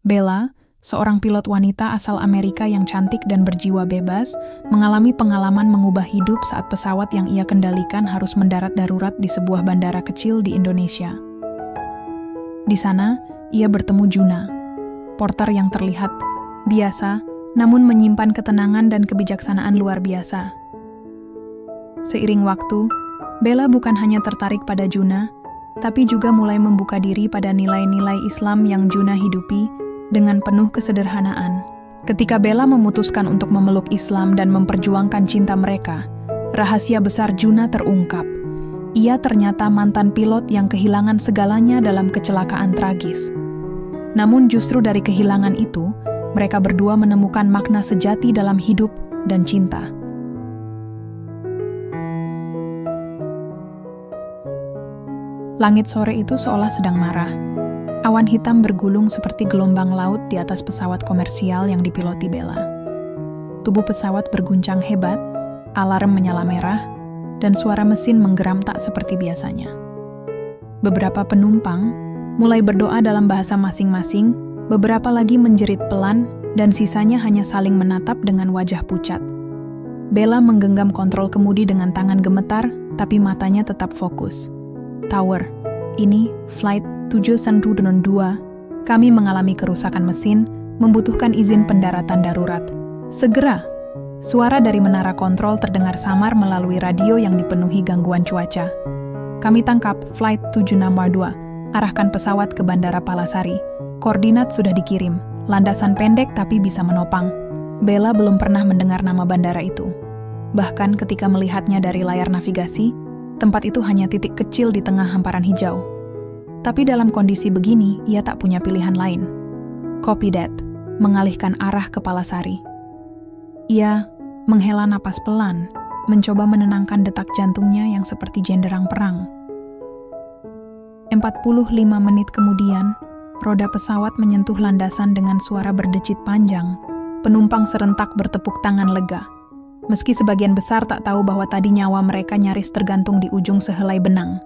Bella, seorang pilot wanita asal Amerika yang cantik dan berjiwa bebas, mengalami pengalaman mengubah hidup saat pesawat yang ia kendalikan harus mendarat darurat di sebuah bandara kecil di Indonesia. Di sana, ia bertemu Juna, porter yang terlihat biasa, namun menyimpan ketenangan dan kebijaksanaan luar biasa. Seiring waktu, Bella bukan hanya tertarik pada Juna, tapi juga mulai membuka diri pada nilai-nilai Islam yang Juna hidupi dengan penuh kesederhanaan. Ketika Bella memutuskan untuk memeluk Islam dan memperjuangkan cinta mereka, rahasia besar Juna terungkap. Ia ternyata mantan pilot yang kehilangan segalanya dalam kecelakaan tragis. Namun justru dari kehilangan itu, mereka berdua menemukan makna sejati dalam hidup dan cinta. Langit sore itu seolah sedang marah. Awan hitam bergulung seperti gelombang laut di atas pesawat komersial yang dipiloti Bella. Tubuh pesawat berguncang hebat, alarm menyala merah, dan suara mesin menggeram tak seperti biasanya. Beberapa penumpang mulai berdoa dalam bahasa masing-masing, beberapa lagi menjerit pelan, dan sisanya hanya saling menatap dengan wajah pucat. Bella menggenggam kontrol kemudi dengan tangan gemetar, tapi matanya tetap fokus. Tower, ini flight 712, kami mengalami kerusakan mesin, membutuhkan izin pendaratan darurat. Segera! Suara dari menara kontrol terdengar samar melalui radio yang dipenuhi gangguan cuaca. Kami tangkap flight 762, arahkan pesawat ke Bandara Palasari. Koordinat sudah dikirim, landasan pendek tapi bisa menopang. Bella belum pernah mendengar nama bandara itu. Bahkan ketika melihatnya dari layar navigasi, tempat itu hanya titik kecil di tengah hamparan hijau. Tapi dalam kondisi begini, ia tak punya pilihan lain. Copy that, mengalihkan arah ke Palasari. Ia menghela napas pelan, mencoba menenangkan detak jantungnya yang seperti jenderang perang. 45 menit kemudian, roda pesawat menyentuh landasan dengan suara berdecit panjang. Penumpang serentak bertepuk tangan lega. Meski sebagian besar tak tahu bahwa tadi nyawa mereka nyaris tergantung di ujung sehelai benang.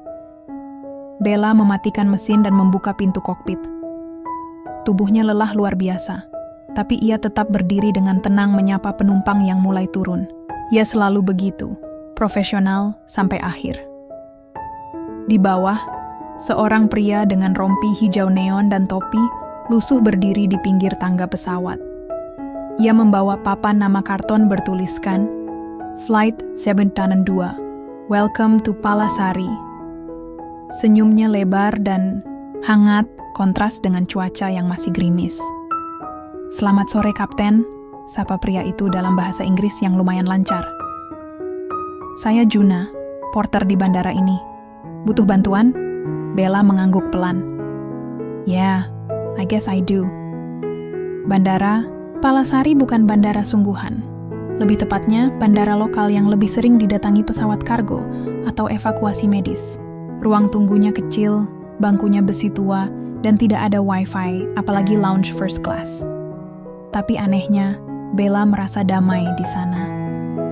Bella mematikan mesin dan membuka pintu kokpit. Tubuhnya lelah luar biasa, tapi ia tetap berdiri dengan tenang menyapa penumpang yang mulai turun. Ia selalu begitu, profesional sampai akhir. Di bawah, seorang pria dengan rompi hijau neon dan topi lusuh berdiri di pinggir tangga pesawat. Ia membawa papan nama karton bertuliskan Flight 712, Welcome to Palasari. Senyumnya lebar dan hangat, kontras dengan cuaca yang masih gerimis. Selamat sore, Kapten, sapa pria itu dalam bahasa Inggris yang lumayan lancar. Saya Juna, porter di bandara ini. Butuh bantuan? Bella mengangguk pelan. Yeah, I guess I do. Bandara Palasari bukan bandara sungguhan. Lebih tepatnya, bandara lokal yang lebih sering didatangi pesawat kargo atau evakuasi medis. Ruang tunggunya kecil, bangkunya besi tua, dan tidak ada wifi, apalagi lounge first class. Tapi anehnya, Bella merasa damai di sana.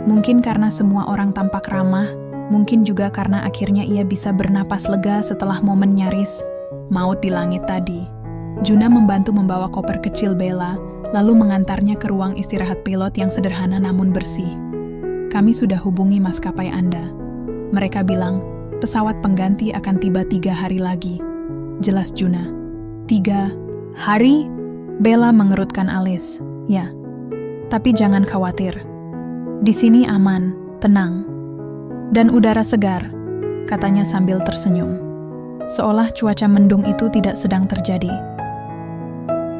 Mungkin karena semua orang tampak ramah, mungkin juga karena akhirnya ia bisa bernapas lega setelah momen nyaris maut di langit tadi. Juna membantu membawa koper kecil Bella, lalu mengantarnya ke ruang istirahat pilot yang sederhana namun bersih. Kami sudah hubungi maskapai Anda. Mereka bilang, pesawat pengganti akan tiba 3 hari lagi. Jelas Juna. 3 hari? Bella mengerutkan alis. Ya, tapi jangan khawatir. Di sini aman, tenang. Dan udara segar, katanya sambil tersenyum. Seolah cuaca mendung itu tidak sedang terjadi.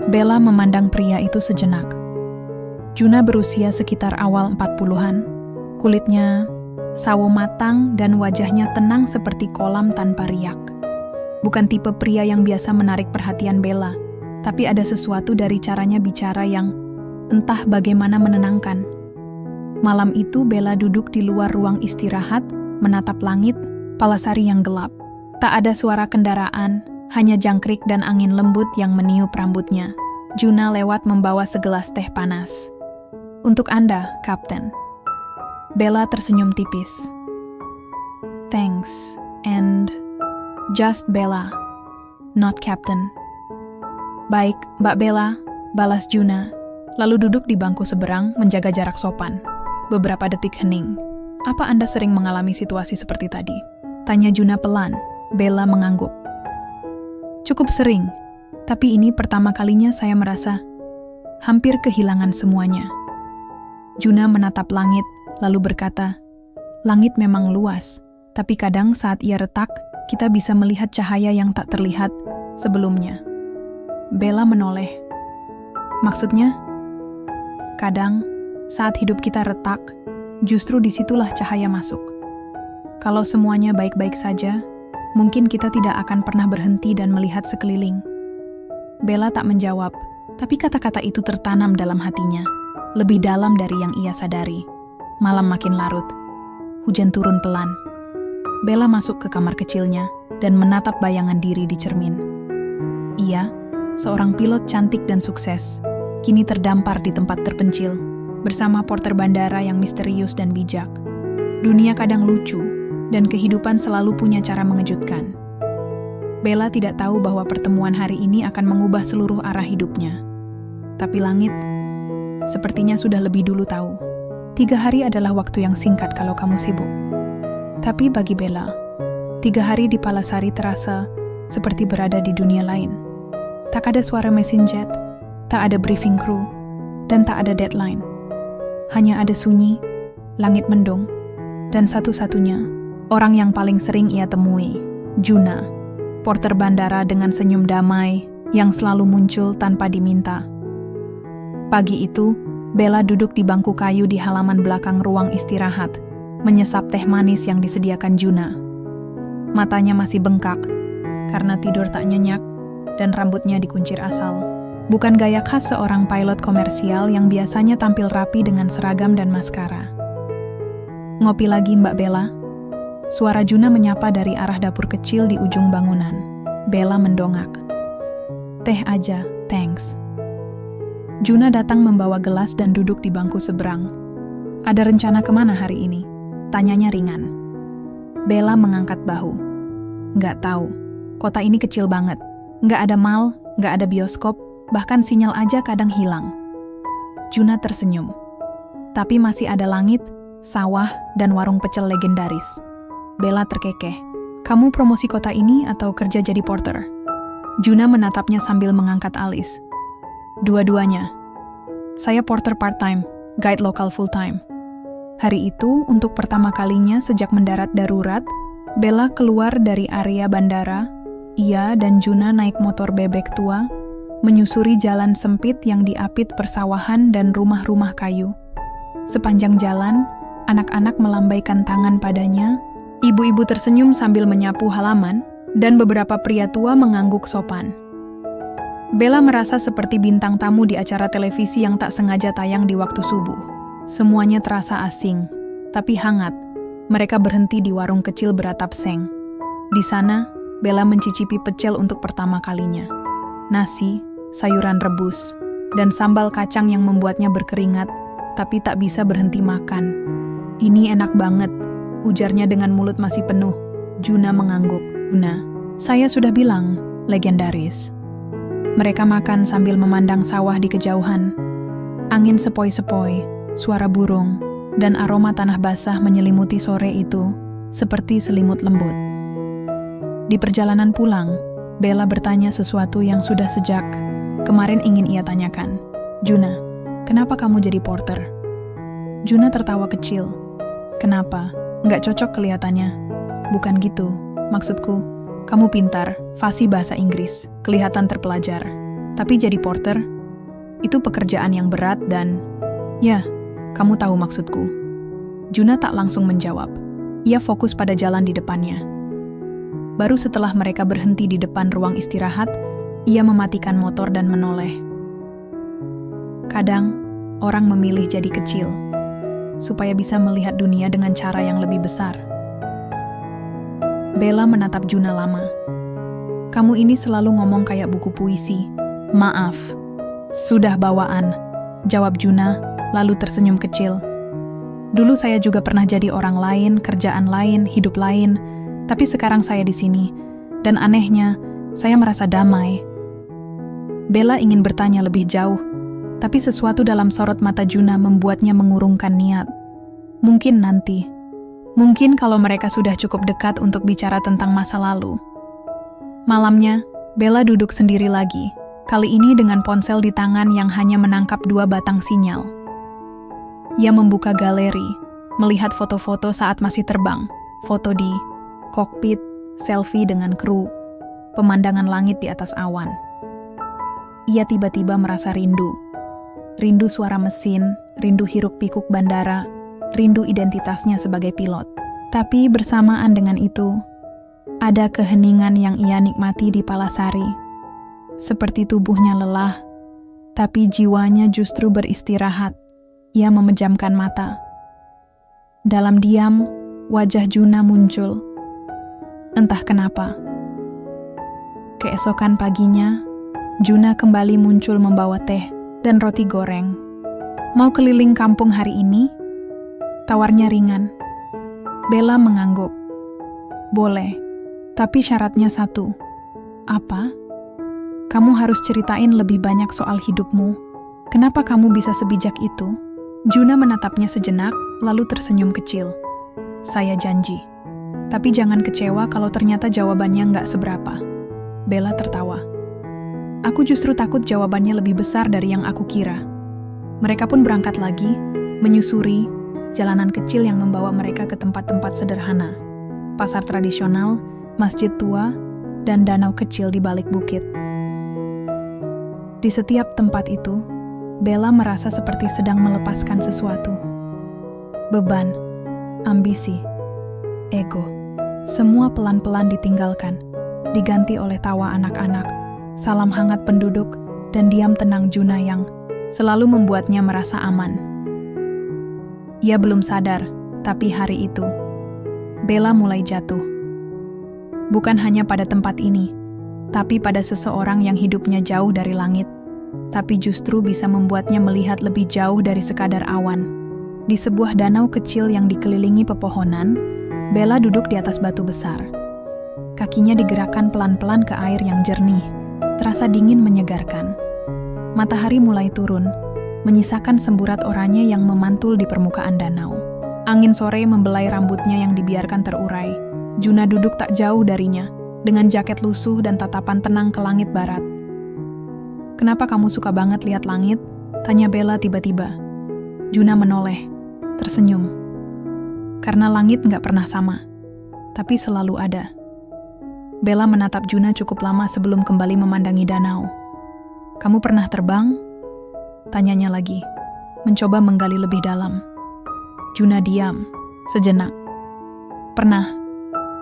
Bella memandang pria itu sejenak. Juna berusia sekitar awal 40-an. Kulitnya sawo matang dan wajahnya tenang seperti kolam tanpa riak. Bukan tipe pria yang biasa menarik perhatian Bella, tapi ada sesuatu dari caranya bicara yang entah bagaimana menenangkan. Malam itu Bella duduk di luar ruang istirahat, menatap langit, Palasari yang gelap. Tak ada suara kendaraan, hanya jangkrik dan angin lembut yang meniup rambutnya. Juna lewat membawa segelas teh panas. Untuk Anda, Kapten. Bella tersenyum tipis. Thanks, and just Bella, not Captain. Baik, Mbak Bella, balas Juna, lalu duduk di bangku seberang menjaga jarak sopan. Beberapa detik hening. Apa Anda sering mengalami situasi seperti tadi? Tanya Juna pelan. Bella mengangguk. Cukup sering, tapi ini pertama kalinya saya merasa hampir kehilangan semuanya. Juna menatap langit, lalu berkata, langit memang luas, tapi kadang saat ia retak, kita bisa melihat cahaya yang tak terlihat sebelumnya. Bella menoleh. Maksudnya? Kadang, saat hidup kita retak, justru disitulah cahaya masuk. Kalau semuanya baik-baik saja, mungkin kita tidak akan pernah berhenti dan melihat sekeliling. Bella tak menjawab, tapi kata-kata itu tertanam dalam hatinya, lebih dalam dari yang ia sadari. Malam makin larut. Hujan turun pelan. Bella masuk ke kamar kecilnya dan menatap bayangan diri di cermin. Ia, seorang pilot cantik dan sukses, kini terdampar di tempat terpencil, bersama porter bandara yang misterius dan bijak. Dunia kadang lucu, dan kehidupan selalu punya cara mengejutkan. Bella tidak tahu bahwa pertemuan hari ini akan mengubah seluruh arah hidupnya. Tapi langit, sepertinya sudah lebih dulu tahu. 3 hari adalah waktu yang singkat kalau kamu sibuk. Tapi bagi Bella, 3 hari di Palasari terasa seperti berada di dunia lain. Tak ada suara mesin jet, tak ada briefing crew, dan tak ada deadline. Hanya ada sunyi, langit mendung, dan satu-satunya orang yang paling sering ia temui, Juna, porter bandara dengan senyum damai yang selalu muncul tanpa diminta. Pagi itu, Bella duduk di bangku kayu di halaman belakang ruang istirahat, menyesap teh manis yang disediakan Juna. Matanya masih bengkak, karena tidur tak nyenyak, dan rambutnya dikuncir asal. Bukan gaya khas seorang pilot komersial yang biasanya tampil rapi dengan seragam dan maskara. Ngopi lagi Mbak Bella? Suara Juna menyapa dari arah dapur kecil di ujung bangunan. Bella mendongak. Teh aja, thanks. Juna datang membawa gelas dan duduk di bangku seberang. Ada rencana kemana hari ini? Tanyanya ringan. Bella mengangkat bahu. Nggak tahu. Kota ini kecil banget. Nggak ada mall, nggak ada bioskop, bahkan sinyal aja kadang hilang. Juna tersenyum. Tapi masih ada langit, sawah, dan warung pecel legendaris. Bella terkekeh. Kamu promosi kota ini atau kerja jadi porter? Juna menatapnya sambil mengangkat alis. Dua-duanya. Saya porter part-time, guide lokal full-time. Hari itu, untuk pertama kalinya sejak mendarat darurat, Bella keluar dari area bandara. Ia dan Juna naik motor bebek tua, menyusuri jalan sempit yang diapit persawahan dan rumah-rumah kayu. Sepanjang jalan, anak-anak melambaikan tangan padanya, ibu-ibu tersenyum sambil menyapu halaman, dan beberapa pria tua mengangguk sopan. Bella merasa seperti bintang tamu di acara televisi yang tak sengaja tayang di waktu subuh. Semuanya terasa asing, tapi hangat. Mereka berhenti di warung kecil beratap seng. Di sana, Bella mencicipi pecel untuk pertama kalinya. Nasi, sayuran rebus, dan sambal kacang yang membuatnya berkeringat, tapi tak bisa berhenti makan. Ini enak banget, ujarnya dengan mulut masih penuh. Juna mengangguk. Juna, saya sudah bilang, legendaris. Mereka makan sambil memandang sawah di kejauhan. Angin sepoi-sepoi, suara burung, dan aroma tanah basah menyelimuti sore itu seperti selimut lembut. Di perjalanan pulang, Bella bertanya sesuatu yang sudah sejak kemarin ingin ia tanyakan. Juna, kenapa kamu jadi porter? Juna tertawa kecil. Kenapa? Nggak cocok kelihatannya. Bukan gitu, maksudku. Kamu pintar, fasih bahasa Inggris, kelihatan terpelajar. Tapi jadi porter, itu pekerjaan yang berat dan... Ya, kamu tahu maksudku. Juna tak langsung menjawab. Ia fokus pada jalan di depannya. Baru setelah mereka berhenti di depan ruang istirahat, ia mematikan motor dan menoleh. Kadang, orang memilih jadi kecil, supaya bisa melihat dunia dengan cara yang lebih besar. Bella menatap Juna lama. Kamu ini selalu ngomong kayak buku puisi. Maaf. Sudah bawaan, jawab Juna, lalu tersenyum kecil. Dulu saya juga pernah jadi orang lain, kerjaan lain, hidup lain, tapi sekarang saya di sini. Dan anehnya, saya merasa damai. Bella ingin bertanya lebih jauh, tapi sesuatu dalam sorot mata Juna membuatnya mengurungkan niat. Mungkin nanti. Mungkin kalau mereka sudah cukup dekat untuk bicara tentang masa lalu. Malamnya, Bella duduk sendiri lagi, kali ini dengan ponsel di tangan yang hanya menangkap 2 batang sinyal. Ia membuka galeri, melihat foto-foto saat masih terbang, foto di kokpit, selfie dengan kru, pemandangan langit di atas awan. Ia tiba-tiba merasa rindu. Rindu suara mesin, rindu hiruk-pikuk bandara, rindu identitasnya sebagai pilot. Tapi bersamaan dengan itu, ada keheningan yang ia nikmati di Palasari. Seperti tubuhnya lelah, tapi jiwanya justru beristirahat. Ia memejamkan mata. Dalam diam, wajah Juna muncul. Entah kenapa. Keesokan paginya, Juna kembali muncul membawa teh dan roti goreng. Mau keliling kampung hari ini? Tawarnya ringan. Bella mengangguk. Boleh, tapi syaratnya satu. Apa? Kamu harus ceritain lebih banyak soal hidupmu. Kenapa kamu bisa sebijak itu? Juna menatapnya sejenak, lalu tersenyum kecil. Saya janji. Tapi jangan kecewa kalau ternyata jawabannya nggak seberapa. Bella tertawa. Aku justru takut jawabannya lebih besar dari yang aku kira. Mereka pun berangkat lagi, menyusuri jalanan kecil yang membawa mereka ke tempat-tempat sederhana. Pasar tradisional, masjid tua, dan danau kecil di balik bukit. Di setiap tempat itu, Bella merasa seperti sedang melepaskan sesuatu. Beban, ambisi, ego, semua pelan-pelan ditinggalkan, diganti oleh tawa anak-anak, salam hangat penduduk, dan diam tenang Juna yang selalu membuatnya merasa aman. Ia belum sadar, tapi hari itu, Bella mulai jatuh. Bukan hanya pada tempat ini, tapi pada seseorang yang hidupnya jauh dari langit, tapi justru bisa membuatnya melihat lebih jauh dari sekadar awan. Di sebuah danau kecil yang dikelilingi pepohonan, Bella duduk di atas batu besar. Kakinya digerakkan pelan-pelan ke air yang jernih, terasa dingin menyegarkan. Matahari mulai turun, menyisakan semburat oranye yang memantul di permukaan danau. Angin sore membelai rambutnya yang dibiarkan terurai. Juna duduk tak jauh darinya, dengan jaket lusuh dan tatapan tenang ke langit barat. Kenapa kamu suka banget lihat langit? Tanya Bella tiba-tiba. Juna menoleh, tersenyum. Karena langit nggak pernah sama, tapi selalu ada. Bella menatap Juna cukup lama sebelum kembali memandangi danau. Kamu pernah terbang? Tanyanya lagi, mencoba menggali lebih dalam. Juna diam, sejenak. Pernah,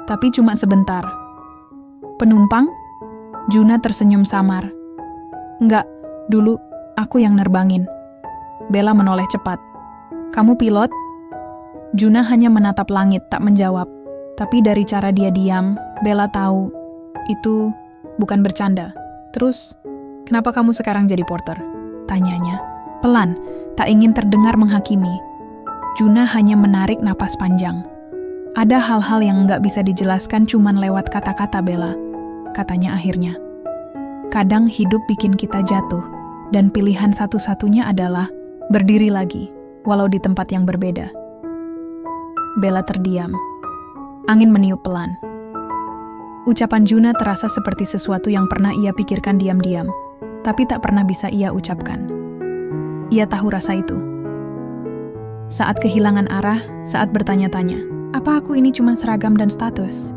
tapi cuma sebentar. Penumpang? Juna tersenyum samar. Enggak, dulu aku yang nerbangin. Bella menoleh cepat. Kamu pilot? Juna hanya menatap langit, tak menjawab. Tapi dari cara dia diam, Bella tahu itu bukan bercanda. Terus, kenapa kamu sekarang jadi porter? Tanyanya. Pelan, tak ingin terdengar menghakimi. Juna hanya menarik napas panjang. Ada hal-hal yang nggak bisa dijelaskan cuman lewat kata-kata Bella, katanya akhirnya. Kadang hidup bikin kita jatuh, dan pilihan satu-satunya adalah berdiri lagi, walau di tempat yang berbeda. Bella terdiam. Angin meniup pelan. Ucapan Juna terasa seperti sesuatu yang pernah ia pikirkan diam-diam, tapi tak pernah bisa ia ucapkan. Ia tahu rasa itu. Saat kehilangan arah, saat bertanya-tanya, apa aku ini cuma seragam dan status?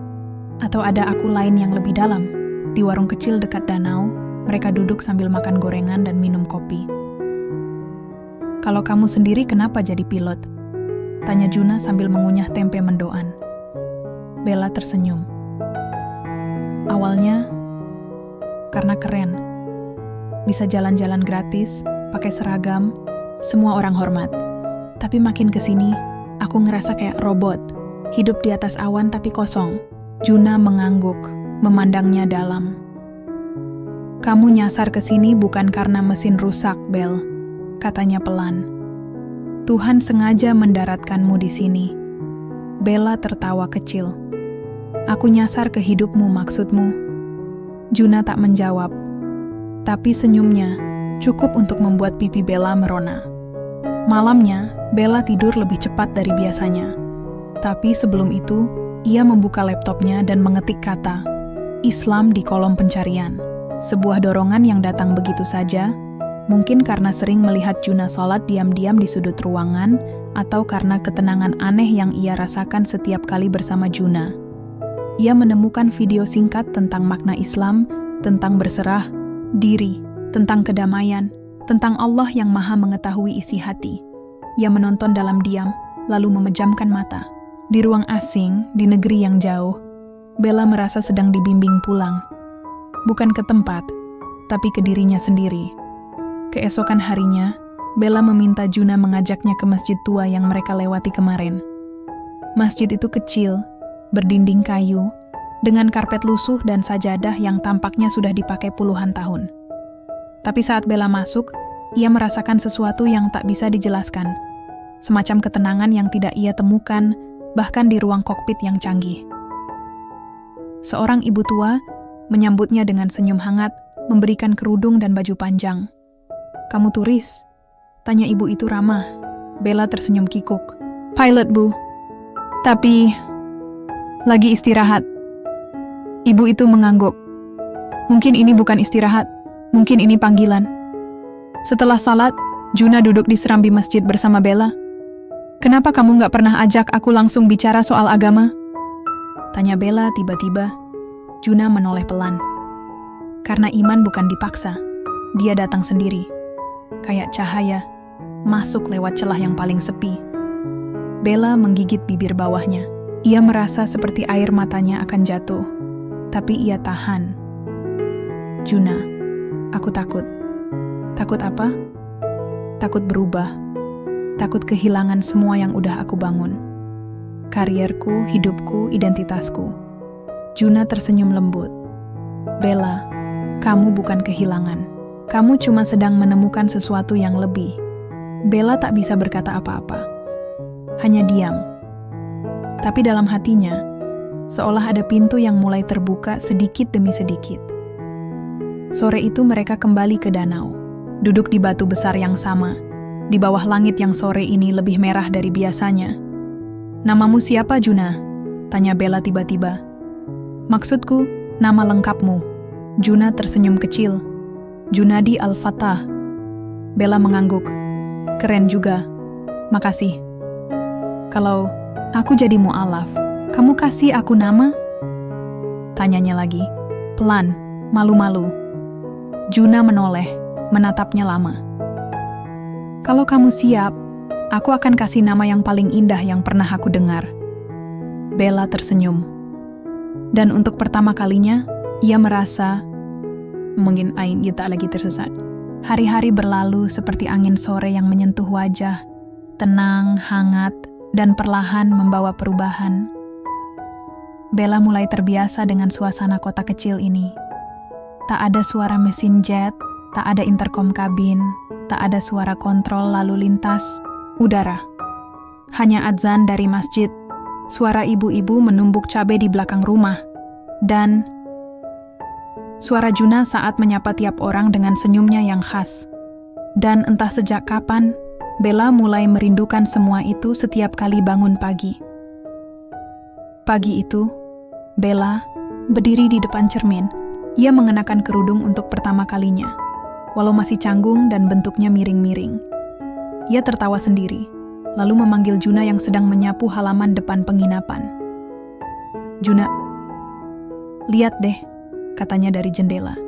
Atau ada aku lain yang lebih dalam? Di warung kecil dekat danau, mereka duduk sambil makan gorengan dan minum kopi. Kalau kamu sendiri kenapa jadi pilot? Tanya Juna sambil mengunyah tempe mendoan. Bella tersenyum. Awalnya, karena keren. Bisa jalan-jalan gratis, pakai seragam, semua orang hormat. Tapi makin kesini, aku ngerasa kayak robot, hidup di atas awan tapi kosong. Juna mengangguk, memandangnya dalam. Kamu nyasar ke sini bukan karena mesin rusak, Bel, katanya pelan. Tuhan sengaja mendaratkanmu di sini. Bella tertawa kecil. Aku nyasar ke hidupmu maksudmu. Juna tak menjawab. Tapi senyumnya cukup untuk membuat pipi Bella merona. Malamnya, Bella tidur lebih cepat dari biasanya. Tapi sebelum itu, ia membuka laptopnya dan mengetik kata Islam di kolom pencarian. Sebuah dorongan yang datang begitu saja, mungkin karena sering melihat Juna sholat diam-diam di sudut ruangan, atau karena ketenangan aneh yang ia rasakan setiap kali bersama Juna. Ia menemukan video singkat tentang makna Islam, tentang berserah diri, tentang kedamaian, tentang Allah yang maha mengetahui isi hati. Ia menonton dalam diam, lalu memejamkan mata. Di ruang asing, di negeri yang jauh, Bella merasa sedang dibimbing pulang. Bukan ke tempat, tapi ke dirinya sendiri. Keesokan harinya, Bella meminta Juna mengajaknya ke masjid tua yang mereka lewati kemarin. Masjid itu kecil, berdinding kayu, dengan karpet lusuh dan sajadah yang tampaknya sudah dipakai puluhan tahun. Tapi saat Bella masuk, ia merasakan sesuatu yang tak bisa dijelaskan. Semacam ketenangan yang tidak ia temukan, bahkan di ruang kokpit yang canggih. Seorang ibu tua menyambutnya dengan senyum hangat, memberikan kerudung dan baju panjang. "Kamu turis?" tanya ibu itu ramah. Bella tersenyum kikuk. "Pilot, Bu. Tapi lagi istirahat." Ibu itu mengangguk. "Mungkin ini bukan istirahat, mungkin ini panggilan." Setelah salat, Juna duduk di serambi masjid bersama Bella. "Kenapa kamu gak pernah ajak aku langsung bicara soal agama?" tanya Bella tiba-tiba. Juna menoleh pelan. Karena iman bukan dipaksa, dia datang sendiri. Kayak cahaya, masuk lewat celah yang paling sepi. Bella menggigit bibir bawahnya. Ia merasa seperti air matanya akan jatuh, tapi ia tahan. "Juna, aku takut." "Takut apa?" "Takut berubah. Takut kehilangan semua yang udah aku bangun. Karierku, hidupku, identitasku." Juna tersenyum lembut. "Bella, kamu bukan kehilangan. Kamu cuma sedang menemukan sesuatu yang lebih." Bella tak bisa berkata apa-apa. Hanya diam. Tapi dalam hatinya, seolah ada pintu yang mulai terbuka sedikit demi sedikit. Sore itu mereka kembali ke danau. Duduk di batu besar yang sama. Di bawah langit yang sore ini lebih merah dari biasanya. "Namamu siapa, Juna?" tanya Bella tiba-tiba. "Maksudku, nama lengkapmu." Juna tersenyum kecil. "Junadi Al-Fatah." Bella mengangguk. "Keren juga. Makasih." "Kalau aku jadi mu'alaf, kamu kasih aku nama?" tanyanya lagi. Pelan, malu-malu. Juna menoleh, menatapnya lama. "Kalau kamu siap, aku akan kasih nama yang paling indah yang pernah aku dengar." Bella tersenyum. Dan untuk pertama kalinya, ia merasa mungkin ia tak lagi tersesat. Hari-hari berlalu seperti angin sore yang menyentuh wajah, tenang, hangat, dan perlahan membawa perubahan. Bella mulai terbiasa dengan suasana kota kecil ini. Tak ada suara mesin jet, tak ada interkom kabin, tak ada suara kontrol lalu lintas udara. Hanya adzan dari masjid, suara ibu-ibu menumbuk cabai di belakang rumah, dan suara Juna saat menyapa tiap orang dengan senyumnya yang khas. Dan entah sejak kapan, Bella mulai merindukan semua itu setiap kali bangun pagi. Pagi itu, Bella berdiri di depan cermin. Ia mengenakan kerudung untuk pertama kalinya, walau masih canggung dan bentuknya miring-miring. Ia tertawa sendiri, lalu memanggil Juna yang sedang menyapu halaman depan penginapan. "Juna, lihat deh," katanya dari jendela.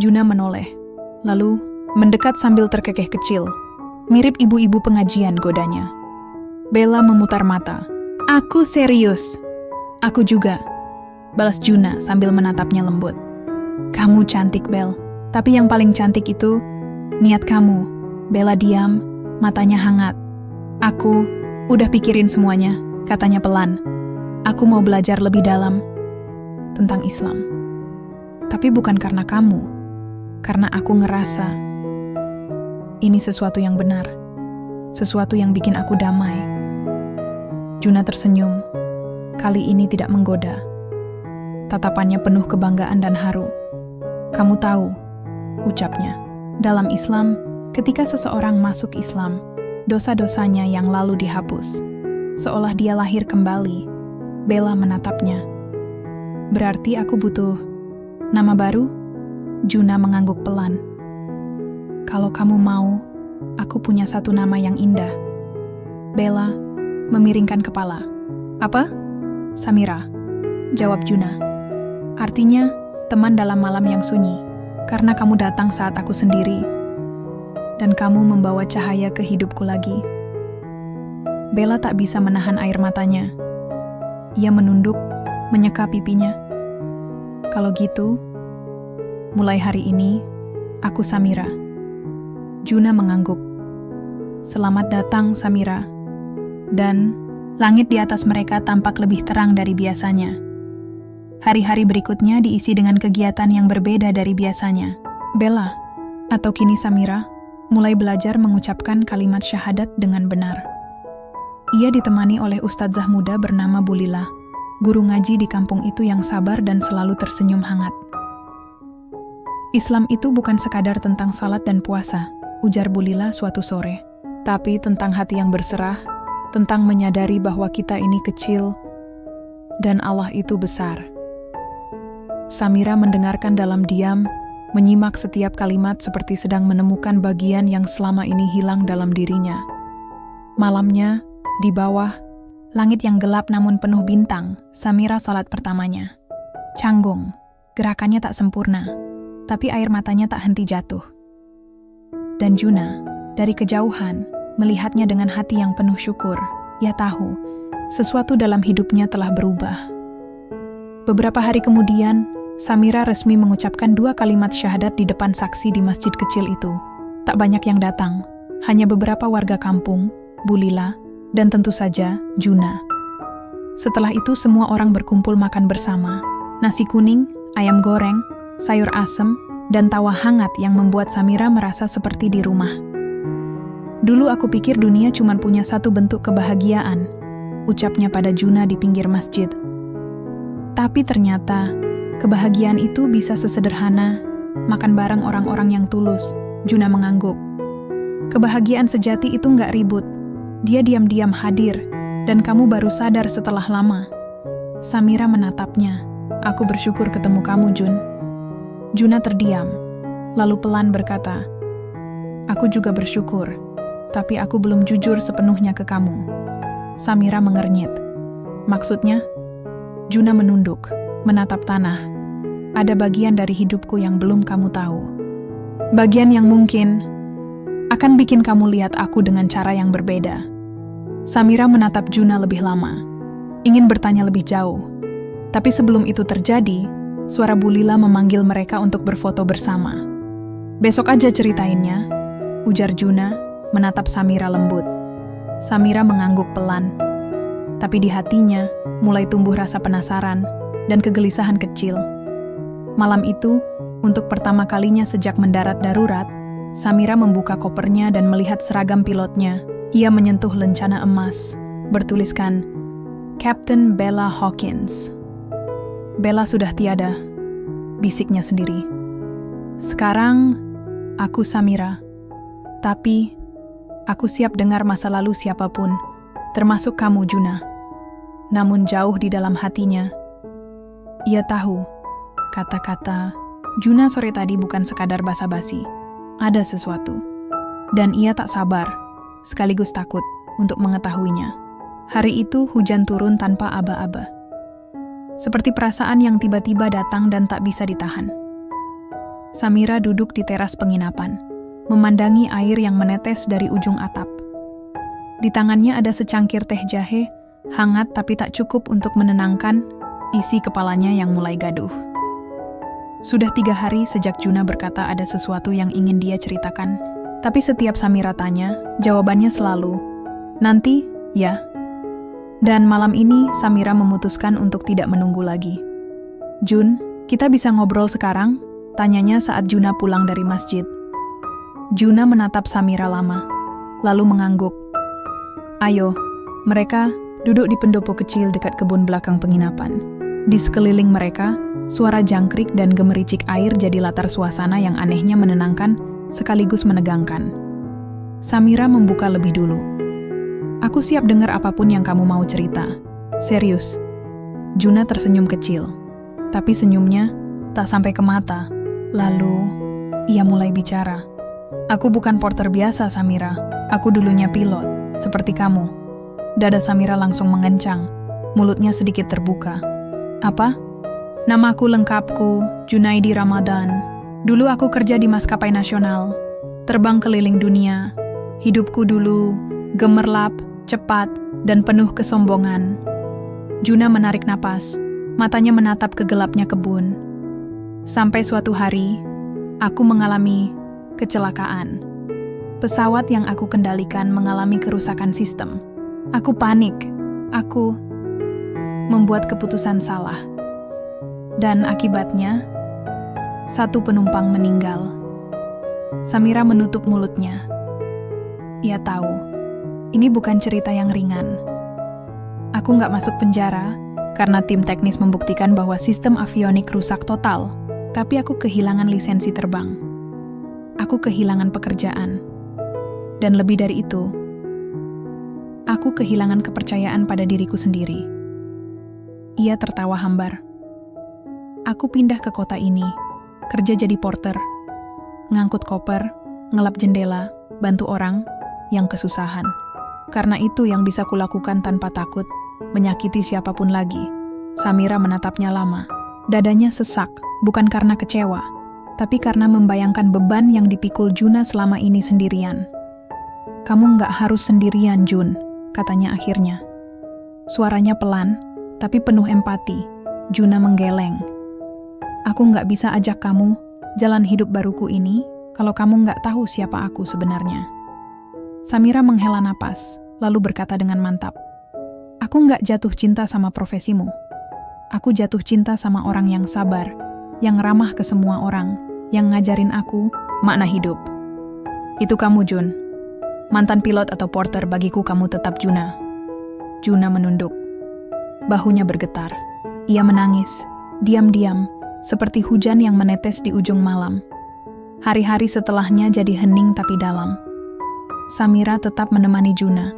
Juna menoleh, lalu mendekat sambil terkekeh kecil. Mirip ibu-ibu pengajian godanya. Bella memutar mata. "Aku serius." "Aku juga," balas Juna sambil menatapnya lembut. "Kamu cantik, Bel. Tapi yang paling cantik itu niat kamu." Bella diam, matanya hangat. "Aku udah pikirin semuanya," katanya pelan. "Aku mau belajar lebih dalam tentang Islam. Tapi bukan karena kamu, karena aku ngerasa ini sesuatu yang benar, sesuatu yang bikin aku damai." Juna tersenyum. Kali ini tidak menggoda. Tatapannya penuh kebanggaan dan haru. "Kamu tahu, ucapnya. Dalam Islam, ketika seseorang masuk Islam, dosa-dosanya yang lalu dihapus. Seolah dia lahir kembali. Bella menatapnya. Berarti aku butuh nama baru? Juna mengangguk pelan. Kalau kamu mau, aku punya satu nama yang indah. Bella memiringkan kepala. Apa? Samira, jawab Juna. Artinya, teman dalam malam yang sunyi. Karena kamu datang saat aku sendiri, dan kamu membawa cahaya ke hidupku lagi. Bella tak bisa menahan air matanya. Ia menunduk, menyeka pipinya. Kalau gitu, mulai hari ini, aku Samira. Juna mengangguk. Selamat datang, Samira. Dan langit di atas mereka tampak lebih terang dari biasanya. Hari-hari berikutnya diisi dengan kegiatan yang berbeda dari biasanya. Bella, atau kini Samira, mulai belajar mengucapkan kalimat syahadat dengan benar. Ia ditemani oleh ustadzah muda bernama Bulila, guru ngaji di kampung itu yang sabar dan selalu tersenyum hangat. Islam itu bukan sekadar tentang salat dan puasa, ujar Bulila suatu sore, tapi tentang hati yang berserah, tentang menyadari bahwa kita ini kecil dan Allah itu besar. Samira mendengarkan dalam diam, menyimak setiap kalimat seperti sedang menemukan bagian yang selama ini hilang dalam dirinya. Malamnya, di bawah, langit yang gelap namun penuh bintang, Samira salat pertamanya. Canggung, gerakannya tak sempurna, tapi air matanya tak henti jatuh. Dan Juna, dari kejauhan, melihatnya dengan hati yang penuh syukur. Ia tahu, sesuatu dalam hidupnya telah berubah. Beberapa hari kemudian, Samira resmi mengucapkan 2 kalimat syahadat di depan saksi di masjid kecil itu. Tak banyak yang datang, hanya beberapa warga kampung, Bulila, dan tentu saja Juna. Setelah itu semua orang berkumpul makan bersama. Nasi kuning, ayam goreng, sayur asem, dan tawa hangat yang membuat Samira merasa seperti di rumah. Dulu aku pikir dunia cuma punya satu bentuk kebahagiaan, ucapnya pada Juna di pinggir masjid. Tapi ternyata, kebahagiaan itu bisa sesederhana makan bareng orang-orang yang tulus. Juna mengangguk. Kebahagiaan sejati itu nggak ribut. Dia diam-diam hadir, dan kamu baru sadar setelah lama. Samira menatapnya. Aku bersyukur ketemu kamu, Jun. Juna terdiam, lalu pelan berkata, aku juga bersyukur, tapi aku belum jujur sepenuhnya ke kamu. Samira mengernyit. Maksudnya? Juna menunduk, menatap tanah. Ada bagian dari hidupku yang belum kamu tahu. Bagian yang mungkin akan bikin kamu lihat aku dengan cara yang berbeda. Samira menatap Juna lebih lama, ingin bertanya lebih jauh. Tapi sebelum itu terjadi, suara Bulila memanggil mereka untuk berfoto bersama. Besok aja ceritainnya, ujar Juna, menatap Samira lembut. Samira mengangguk pelan, tapi di hatinya mulai tumbuh rasa penasaran dan kegelisahan kecil. Malam itu, untuk pertama kalinya sejak mendarat darurat, Samira membuka kopernya dan melihat seragam pilotnya. Ia menyentuh lencana emas, bertuliskan, Captain Bella Hawkins. Bella sudah tiada, bisiknya sendiri. Sekarang, aku Samira. Tapi, aku siap dengar masa lalu siapapun, termasuk kamu, Juna. Namun jauh di dalam hatinya, ia tahu, kata-kata Juna sore tadi bukan sekadar basa-basi. Ada sesuatu. Dan ia tak sabar, sekaligus takut, untuk mengetahuinya. Hari itu hujan turun tanpa aba-aba. Seperti perasaan yang tiba-tiba datang dan tak bisa ditahan. Samira duduk di teras penginapan, memandangi air yang menetes dari ujung atap. Di tangannya ada secangkir teh jahe, hangat tapi tak cukup untuk menenangkan isi kepalanya yang mulai gaduh. Sudah 3 hari sejak Juna berkata ada sesuatu yang ingin dia ceritakan, tapi setiap Samira tanya, jawabannya selalu, nanti, ya. Dan malam ini Samira memutuskan untuk tidak menunggu lagi. Jun, kita bisa ngobrol sekarang? Tanyanya saat Juna pulang dari masjid. Juna menatap Samira lama, lalu mengangguk. Ayo, mereka duduk di pendopo kecil dekat kebun belakang penginapan. Di sekeliling mereka, Suara jangkrik dan gemericik air jadi latar suasana yang anehnya menenangkan sekaligus menegangkan. Samira membuka lebih dulu. Aku siap dengar apapun yang kamu mau cerita. Serius. Juna tersenyum kecil. Tapi senyumnya tak sampai ke mata. Lalu, ia mulai bicara. Aku bukan porter biasa, Samira. Aku dulunya pilot, seperti kamu. Dada Samira langsung mengencang. Mulutnya sedikit terbuka. Apa? Namaku lengkapku, Junaidi Ramadan. Dulu aku kerja di maskapai nasional. Terbang keliling dunia. Hidupku dulu gemerlap, cepat, dan penuh kesombongan. Juna menarik napas. Matanya menatap ke gelapnya kebun. Sampai suatu hari, aku mengalami kecelakaan. Pesawat yang aku kendalikan mengalami kerusakan sistem. Aku panik. Aku membuat keputusan salah. Dan akibatnya, satu penumpang meninggal. Samira menutup mulutnya. Ia tahu, ini bukan cerita yang ringan. Aku nggak masuk penjara, karena tim teknis membuktikan bahwa sistem avionik rusak total. Tapi aku kehilangan lisensi terbang. Aku kehilangan pekerjaan. Dan lebih dari itu, aku kehilangan kepercayaan pada diriku sendiri. Ia tertawa hambar. Aku pindah ke kota ini, kerja jadi porter, ngangkut koper, ngelap jendela, bantu orang yang kesusahan. Karena itu yang bisa kulakukan tanpa takut menyakiti siapapun lagi. Samira menatapnya lama. Dadanya sesak, bukan karena kecewa, tapi karena membayangkan beban yang dipikul Juna selama ini sendirian. Kamu nggak harus sendirian, Jun, katanya akhirnya. Suaranya pelan, tapi penuh empati. Juna menggeleng. Aku nggak bisa ajak kamu jalan hidup baruku ini kalau kamu nggak tahu siapa aku sebenarnya. Samira menghela napas, lalu berkata dengan mantap. Aku nggak jatuh cinta sama profesimu. Aku jatuh cinta sama orang yang sabar, yang ramah ke semua orang, yang ngajarin aku makna hidup. Itu kamu, Jun. Mantan pilot atau porter, bagiku kamu tetap Juna. Juna menunduk. Bahunya bergetar. Ia menangis, diam-diam, seperti hujan yang menetes di ujung malam. Hari-hari setelahnya jadi hening tapi dalam. Samira tetap menemani Juna.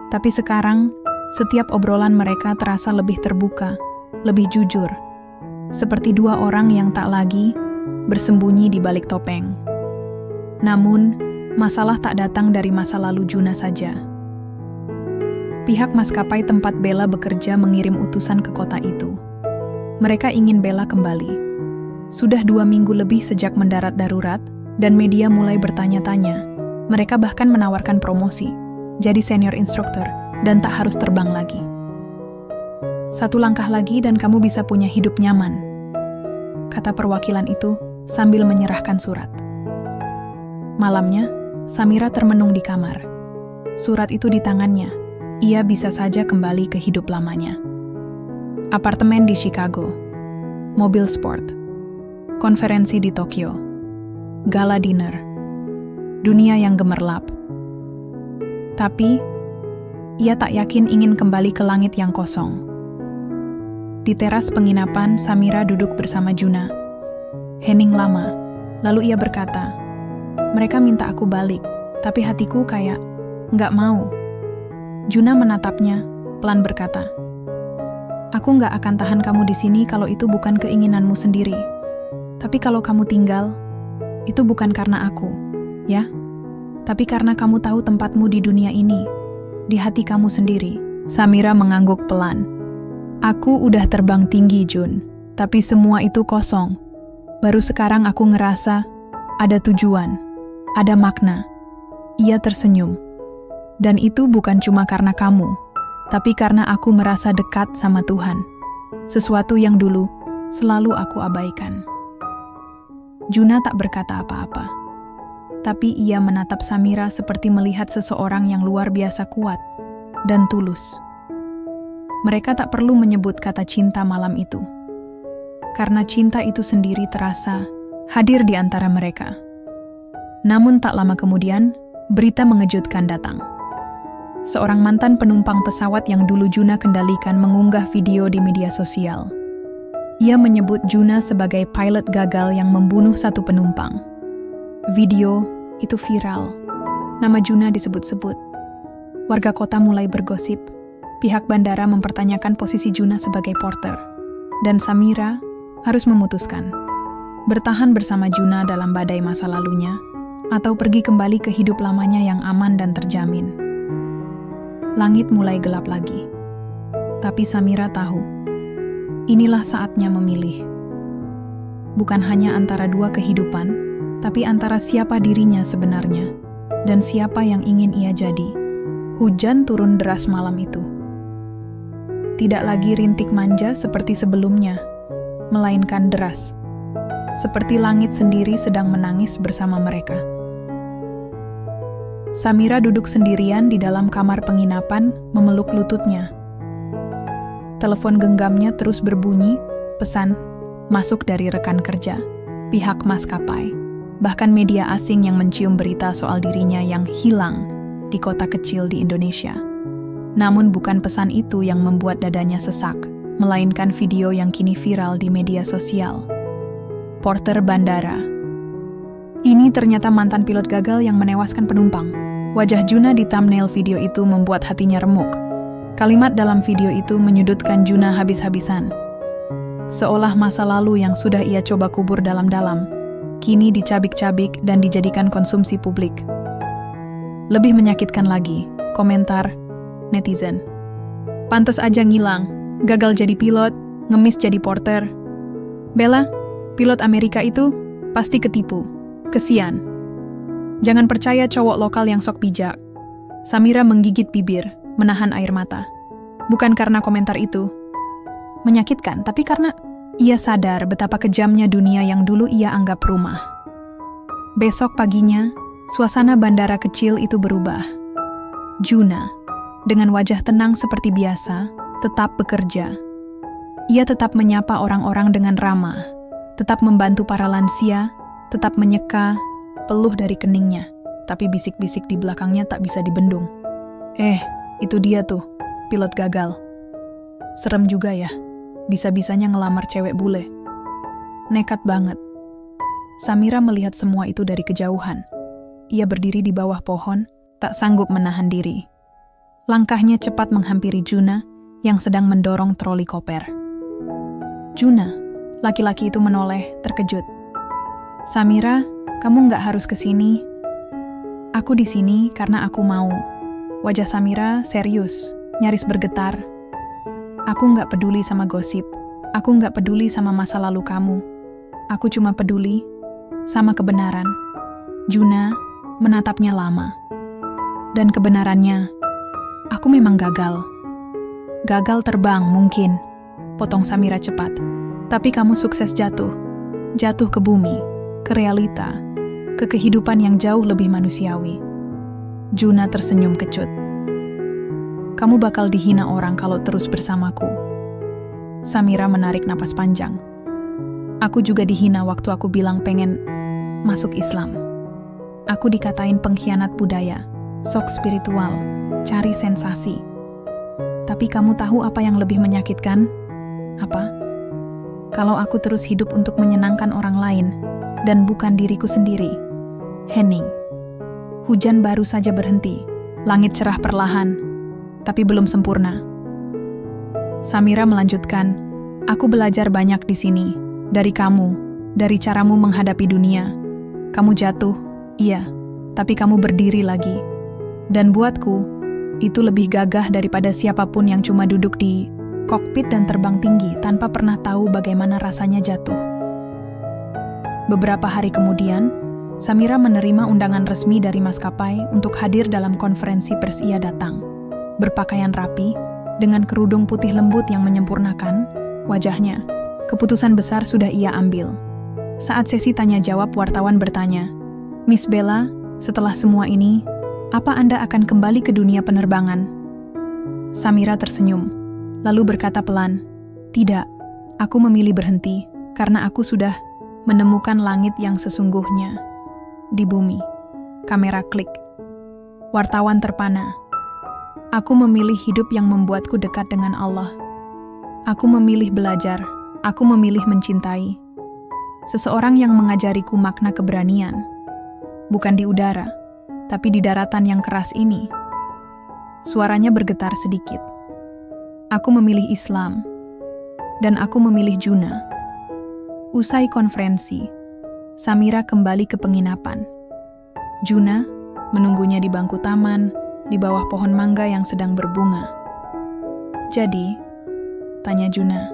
Tapi sekarang, setiap obrolan mereka terasa lebih terbuka, lebih jujur. Seperti dua orang yang tak lagi bersembunyi di balik topeng. Namun, masalah tak datang dari masa lalu Juna saja. Pihak maskapai tempat Bella bekerja mengirim utusan ke kota itu. Mereka ingin Bella kembali. Sudah 2 minggu lebih sejak mendarat darurat, dan media mulai bertanya-tanya. Mereka bahkan menawarkan promosi, jadi senior instruktur, dan tak harus terbang lagi. 1 langkah lagi dan kamu bisa punya hidup nyaman, kata perwakilan itu sambil menyerahkan surat. Malamnya, Samira termenung di kamar. Surat itu di tangannya. Ia bisa saja kembali ke hidup lamanya. Apartemen di Chicago, mobil sport, konferensi di Tokyo, gala dinner, dunia yang gemerlap. Tapi, ia tak yakin ingin kembali ke langit yang kosong. Di teras penginapan, Samira duduk bersama Juna. Hening lama, lalu ia berkata, mereka minta aku balik, tapi hatiku kayak nggak mau. Juna menatapnya, pelan berkata, aku nggak akan tahan kamu di sini kalau itu bukan keinginanmu sendiri. Tapi kalau kamu tinggal, itu bukan karena aku, ya? Tapi karena kamu tahu tempatmu di dunia ini, di hati kamu sendiri. Samira mengangguk pelan. Aku udah terbang tinggi, Jun, tapi semua itu kosong. Baru sekarang aku ngerasa ada tujuan, ada makna. Ia tersenyum. Dan itu bukan cuma karena kamu, tapi karena aku merasa dekat sama Tuhan. Sesuatu yang dulu selalu aku abaikan. Juna tak berkata apa-apa. Tapi ia menatap Samira seperti melihat seseorang yang luar biasa kuat dan tulus. Mereka tak perlu menyebut kata cinta malam itu. Karena cinta itu sendiri terasa hadir di antara mereka. Namun tak lama kemudian, berita mengejutkan datang. Seorang mantan penumpang pesawat yang dulu Juna kendalikan mengunggah video di media sosial. Ia menyebut Juna sebagai pilot gagal yang membunuh satu penumpang. Video itu viral. Nama Juna disebut-sebut. Warga kota mulai bergosip. Pihak bandara mempertanyakan posisi Juna sebagai porter. Dan Samira harus memutuskan. Bertahan bersama Juna dalam badai masa lalunya, atau pergi kembali ke hidup lamanya yang aman dan terjamin. Langit mulai gelap lagi. Tapi Samira tahu, inilah saatnya memilih. Bukan hanya antara dua kehidupan, tapi antara siapa dirinya sebenarnya, dan siapa yang ingin ia jadi. Hujan turun deras malam itu. Tidak lagi rintik manja seperti sebelumnya, melainkan deras. Seperti langit sendiri sedang menangis bersama mereka. Samira duduk sendirian di dalam kamar penginapan, memeluk lututnya. Telepon genggamnya terus berbunyi, pesan masuk dari rekan kerja, pihak maskapai, bahkan media asing yang mencium berita soal dirinya yang hilang di kota kecil di Indonesia. Namun bukan pesan itu yang membuat dadanya sesak, melainkan video yang kini viral di media sosial. Porter bandara. Ini ternyata mantan pilot gagal yang menewaskan penumpang. Wajah Juna di thumbnail video itu membuat hatinya remuk. Kalimat dalam video itu menyudutkan Juna habis-habisan. Seolah masa lalu yang sudah ia coba kubur dalam-dalam, kini dicabik-cabik dan dijadikan konsumsi publik. Lebih menyakitkan lagi, komentar netizen. Pantes aja ngilang, gagal jadi pilot, ngemis jadi porter. Bella, pilot Amerika itu pasti ketipu. Kesian. Jangan percaya cowok lokal yang sok bijak. Samira menggigit bibir, menahan air mata. Bukan karena komentar itu menyakitkan, tapi karena ia sadar betapa kejamnya dunia yang dulu ia anggap rumah. Besok paginya, suasana bandara kecil itu berubah. Juna, dengan wajah tenang seperti biasa, tetap bekerja. Ia tetap menyapa orang-orang dengan ramah, tetap membantu para lansia, tetap menyeka peluh dari keningnya, tapi bisik-bisik di belakangnya tak bisa dibendung. Itu dia tuh, pilot gagal. Serem juga ya, bisa-bisanya ngelamar cewek bule. Nekat banget. Samira melihat semua itu dari kejauhan. Ia berdiri di bawah pohon, tak sanggup menahan diri. Langkahnya cepat menghampiri Juna yang sedang mendorong troli koper. Juna, laki-laki itu menoleh, terkejut. Samira, kamu nggak harus kesini. Aku di sini karena aku mau. Wajah Samira serius, nyaris bergetar. Aku nggak peduli sama gosip. Aku nggak peduli sama masa lalu kamu. Aku cuma peduli sama kebenaran. Juna menatapnya lama. Dan kebenarannya, aku memang gagal. Gagal terbang mungkin, potong Samira cepat. Tapi kamu sukses jatuh ke bumi, ke realita, ke kehidupan yang jauh lebih manusiawi. Juna tersenyum kecut. Kamu bakal dihina orang kalau terus bersamaku. Samira menarik napas panjang. Aku juga dihina waktu aku bilang pengen masuk Islam. Aku dikatain pengkhianat budaya, sok spiritual, cari sensasi. Tapi kamu tahu apa yang lebih menyakitkan? Apa? Kalau aku terus hidup untuk menyenangkan orang lain, dan bukan diriku sendiri. Hening. Hujan baru saja berhenti. Langit cerah perlahan, tapi belum sempurna. Samira melanjutkan, aku belajar banyak di sini. Dari kamu, dari caramu menghadapi dunia. Kamu jatuh, iya, tapi kamu berdiri lagi. Dan buatku, itu lebih gagah daripada siapapun yang cuma duduk di kokpit dan terbang tinggi tanpa pernah tahu bagaimana rasanya jatuh. Beberapa hari kemudian, Samira menerima undangan resmi dari maskapai untuk hadir dalam konferensi pers. Ia datang, berpakaian rapi, dengan kerudung putih lembut yang menyempurnakan wajahnya. Keputusan besar sudah ia ambil. Saat sesi tanya jawab, wartawan bertanya, Miss Bella, setelah semua ini, apa Anda akan kembali ke dunia penerbangan? Samira tersenyum, lalu berkata pelan, tidak, aku memilih berhenti, karena aku sudah menemukan langit yang sesungguhnya. Di bumi. Kamera klik. Wartawan terpana. Aku memilih hidup yang membuatku dekat dengan Allah. Aku memilih belajar, Aku memilih mencintai seseorang yang mengajariku makna keberanian, bukan di udara, tapi di daratan yang keras ini. Suaranya bergetar sedikit. Aku memilih Islam, dan aku memilih Juna. Usai konferensi, Samira kembali ke penginapan. Juna menunggunya di bangku taman, di bawah pohon mangga yang sedang berbunga. "Jadi," tanya Juna,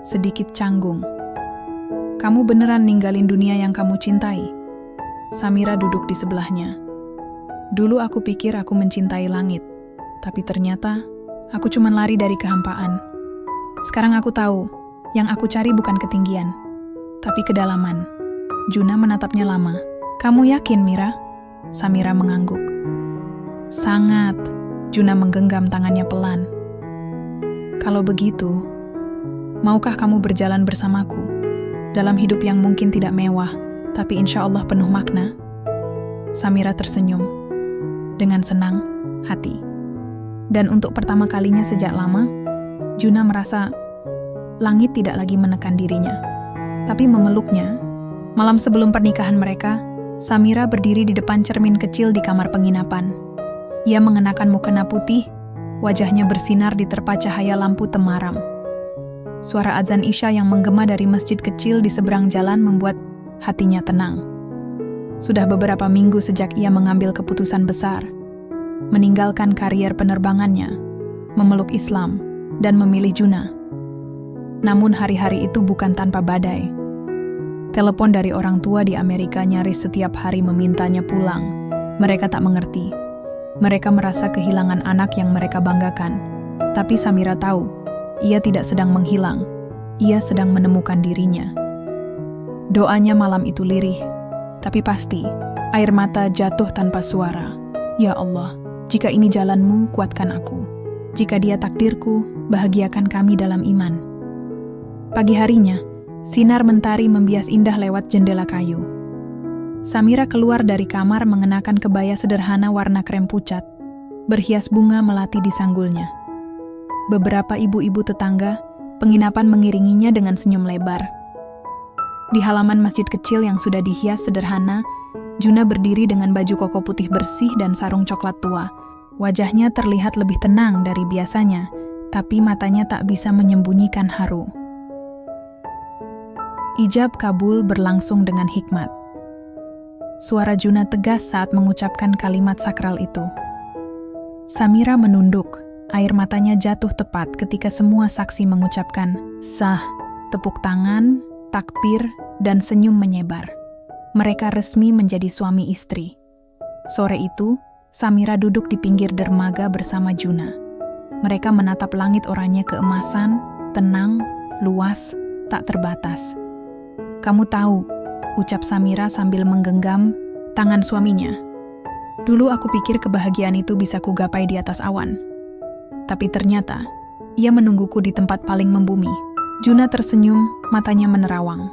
sedikit canggung, "kamu beneran ninggalin dunia yang kamu cintai?" Samira duduk di sebelahnya. "Dulu aku pikir aku mencintai langit, tapi ternyata aku cuma lari dari kehampaan. Sekarang aku tahu, yang aku cari bukan ketinggian, tapi kedalaman." Juna menatapnya lama. "Kamu yakin, Mira?" Samira mengangguk. "Sangat." Juna menggenggam tangannya pelan. "Kalau begitu, maukah kamu berjalan bersamaku dalam hidup yang mungkin tidak mewah, tapi insya Allah penuh makna?" Samira tersenyum dengan senang hati. Dan untuk pertama kalinya sejak lama, Juna merasa langit tidak lagi menekan dirinya, tapi memeluknya. Malam sebelum pernikahan mereka, Samira berdiri di depan cermin kecil di kamar penginapan. Ia mengenakan mukena putih, wajahnya bersinar diterpa cahaya lampu temaram. Suara azan Isya yang menggema dari masjid kecil di seberang jalan membuat hatinya tenang. Sudah beberapa minggu sejak ia mengambil keputusan besar, meninggalkan karier penerbangannya, memeluk Islam, dan memilih Juna. Namun hari-hari itu bukan tanpa badai. Telepon dari orang tua di Amerika nyaris setiap hari memintanya pulang. Mereka tak mengerti. Mereka merasa kehilangan anak yang mereka banggakan. Tapi Samira tahu, ia tidak sedang menghilang. Ia sedang menemukan dirinya. Doanya malam itu lirih, tapi pasti air mata jatuh tanpa suara. "Ya Allah, jika ini jalanmu, kuatkan aku. Jika dia takdirku, bahagiakan kami dalam iman." Pagi harinya, sinar mentari membias indah lewat jendela kayu. Samira keluar dari kamar mengenakan kebaya sederhana warna krem pucat, berhias bunga melati di sanggulnya. Beberapa ibu-ibu tetangga penginapan mengiringinya dengan senyum lebar. Di halaman masjid kecil yang sudah dihias sederhana, Juna berdiri dengan baju koko putih bersih dan sarung coklat tua. Wajahnya terlihat lebih tenang dari biasanya, tapi matanya tak bisa menyembunyikan haru. Ijab kabul berlangsung dengan hikmat. Suara Juna tegas saat mengucapkan kalimat sakral itu. Samira menunduk, air matanya jatuh tepat ketika semua saksi mengucapkan sah, tepuk tangan, takbir, dan senyum menyebar. Mereka resmi menjadi suami istri. Sore itu, Samira duduk di pinggir dermaga bersama Juna. Mereka menatap langit oranye keemasan, tenang, luas, tak terbatas. "Kamu tahu," ucap Samira sambil menggenggam tangan suaminya. "Dulu aku pikir kebahagiaan itu bisa kugapai di atas awan. Tapi ternyata, ia menungguku di tempat paling membumi." Juna tersenyum, matanya menerawang.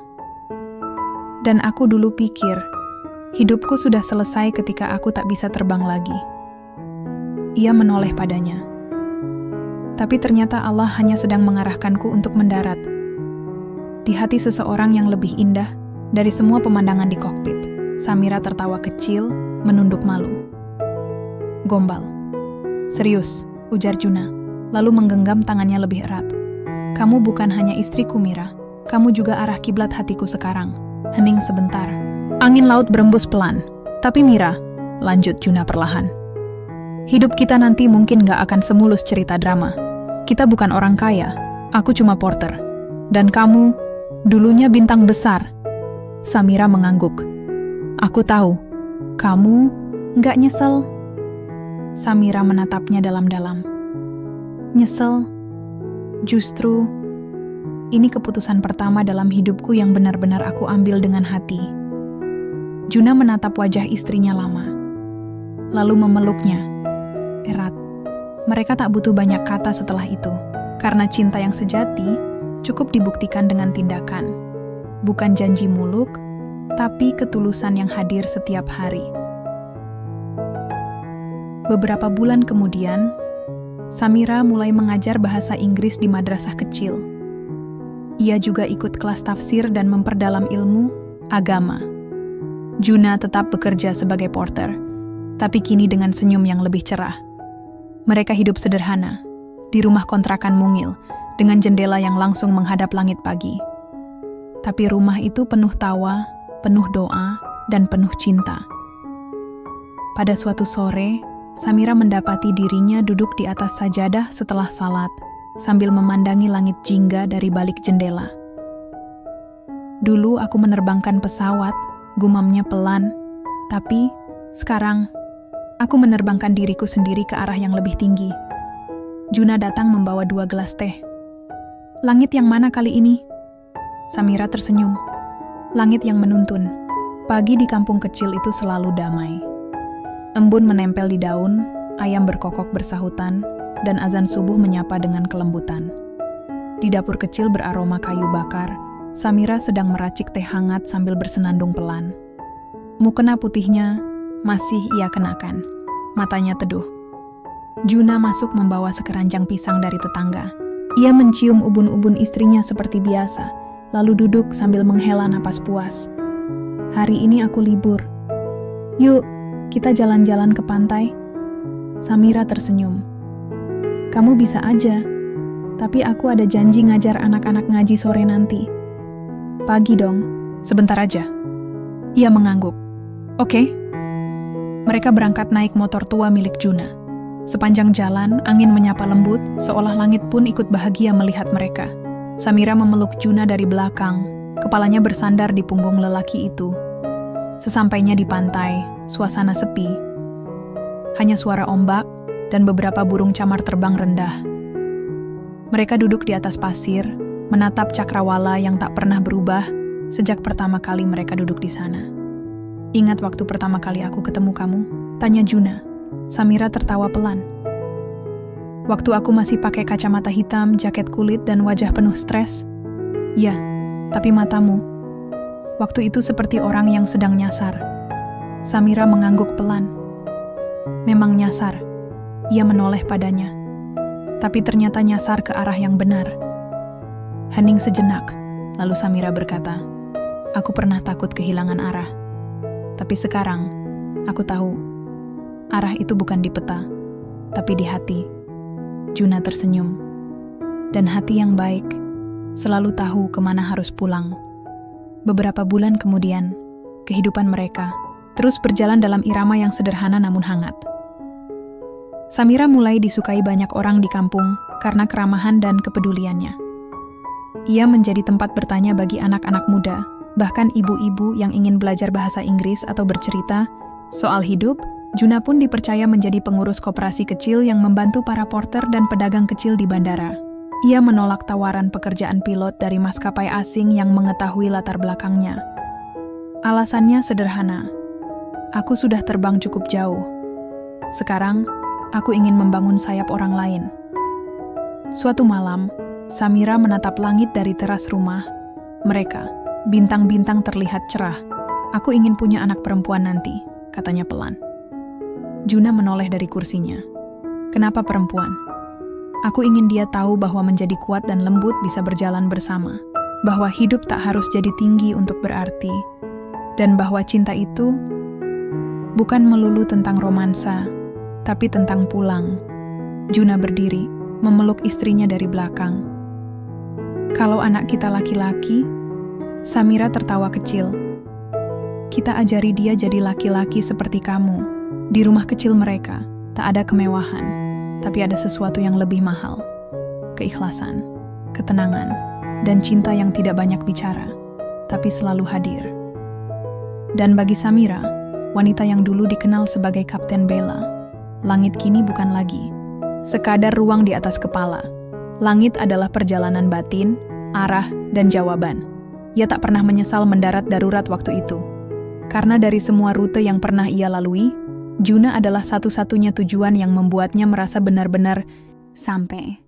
"Dan aku dulu pikir, hidupku sudah selesai ketika aku tak bisa terbang lagi." Ia menoleh padanya. "Tapi ternyata Allah hanya sedang mengarahkanku untuk mendarat di hati seseorang yang lebih indah dari semua pemandangan di kokpit." Samira tertawa kecil, menunduk malu. "Gombal." "Serius," ujar Juna, lalu menggenggam tangannya lebih erat. "Kamu bukan hanya istriku, Mira. Kamu juga arah kiblat hatiku sekarang." Hening sebentar. Angin laut berembus pelan. "Tapi Mira," lanjut Juna perlahan, "hidup kita nanti mungkin gak akan semulus cerita drama. Kita bukan orang kaya. Aku cuma porter. Dan kamu, dulunya bintang besar." Samira mengangguk. "Aku tahu. Kamu gak nyesel?" Samira menatapnya dalam-dalam. "Nyesel? Justru, ini keputusan pertama dalam hidupku yang benar-benar aku ambil dengan hati." Juna menatap wajah istrinya lama, lalu memeluknya erat. Mereka tak butuh banyak kata setelah itu, karena cinta yang sejati cukup dibuktikan dengan tindakan. Bukan janji muluk, tapi ketulusan yang hadir setiap hari. Beberapa bulan kemudian, Samira mulai mengajar bahasa Inggris di madrasah kecil. Ia juga ikut kelas tafsir dan memperdalam ilmu agama. Juna tetap bekerja sebagai porter, tapi kini dengan senyum yang lebih cerah. Mereka hidup sederhana, di rumah kontrakan mungil, dengan jendela yang langsung menghadap langit pagi. Tapi rumah itu penuh tawa, penuh doa, dan penuh cinta. Pada suatu sore, Samira mendapati dirinya duduk di atas sajadah setelah salat, sambil memandangi langit jingga dari balik jendela. Dulu aku menerbangkan pesawat, gumamnya pelan, tapi sekarang aku menerbangkan diriku sendiri ke arah yang lebih tinggi. Juna datang membawa 2 gelas teh. Langit yang mana kali ini? Samira tersenyum. Langit yang menuntun. Pagi di kampung kecil itu selalu damai. Embun menempel di daun, ayam berkokok bersahutan, dan azan subuh menyapa dengan kelembutan. Di dapur kecil beraroma kayu bakar, Samira sedang meracik teh hangat sambil bersenandung pelan. Mukena putihnya masih ia kenakan, matanya teduh. Juna masuk membawa sekeranjang pisang dari tetangga. Ia mencium ubun-ubun istrinya seperti biasa, lalu duduk sambil menghela napas puas. Hari ini aku libur. Yuk, kita jalan-jalan ke pantai. Samira tersenyum. Kamu bisa aja, tapi aku ada janji ngajar anak-anak ngaji sore nanti. Pagi dong, sebentar aja. Ia mengangguk. Oke. Mereka berangkat naik motor tua milik Juna. Sepanjang jalan, angin menyapa lembut, seolah langit pun ikut bahagia melihat mereka. Samira memeluk Juna dari belakang, kepalanya bersandar di punggung lelaki itu. Sesampainya di pantai, suasana sepi. Hanya suara ombak dan beberapa burung camar terbang rendah. Mereka duduk di atas pasir, menatap cakrawala yang tak pernah berubah sejak pertama kali mereka duduk di sana. Ingat waktu pertama kali aku ketemu kamu? Tanya Juna. Samira tertawa pelan. Waktu aku masih pakai kacamata hitam, jaket kulit, dan wajah penuh stres? Ya, tapi matamu. Waktu itu seperti orang yang sedang nyasar. Samira mengangguk pelan. Memang nyasar. Ia menoleh padanya. Tapi ternyata nyasar ke arah yang benar. Hening sejenak, lalu Samira berkata, aku pernah takut kehilangan arah. Tapi sekarang, aku tahu, arah itu bukan di peta, tapi di hati. Juna tersenyum. Dan hati yang baik selalu tahu kemana harus pulang. Beberapa bulan kemudian, kehidupan mereka terus berjalan dalam irama yang sederhana namun hangat. Samira mulai disukai banyak orang di kampung karena keramahan dan kepeduliannya. Ia menjadi tempat bertanya bagi anak-anak muda, bahkan ibu-ibu yang ingin belajar bahasa Inggris atau bercerita soal hidup. Juna pun dipercaya menjadi pengurus koperasi kecil yang membantu para porter dan pedagang kecil di bandara. Ia menolak tawaran pekerjaan pilot dari maskapai asing yang mengetahui latar belakangnya. Alasannya sederhana. Aku sudah terbang cukup jauh. Sekarang, aku ingin membangun sayap orang lain. Suatu malam, Samira menatap langit dari teras rumah. Mereka, bintang-bintang terlihat cerah. Aku ingin punya anak perempuan nanti, katanya pelan. Juna menoleh dari kursinya. Kenapa perempuan? Aku ingin dia tahu bahwa menjadi kuat dan lembut bisa berjalan bersama. Bahwa hidup tak harus jadi tinggi untuk berarti. Dan bahwa cinta itu bukan melulu tentang romansa, tapi tentang pulang. Juna berdiri, memeluk istrinya dari belakang. Kalau anak kita laki-laki, Samira tertawa kecil. Kita ajari dia jadi laki-laki seperti kamu. Di rumah kecil mereka, tak ada kemewahan, tapi ada sesuatu yang lebih mahal. Keikhlasan, ketenangan, dan cinta yang tidak banyak bicara, tapi selalu hadir. Dan bagi Samira, wanita yang dulu dikenal sebagai Kapten Bella, langit kini bukan lagi sekadar ruang di atas kepala. Langit adalah perjalanan batin, arah, dan jawaban. Ia tak pernah menyesal mendarat darurat waktu itu. Karena dari semua rute yang pernah ia lalui, Juna adalah satu-satunya tujuan yang membuatnya merasa benar-benar sampai.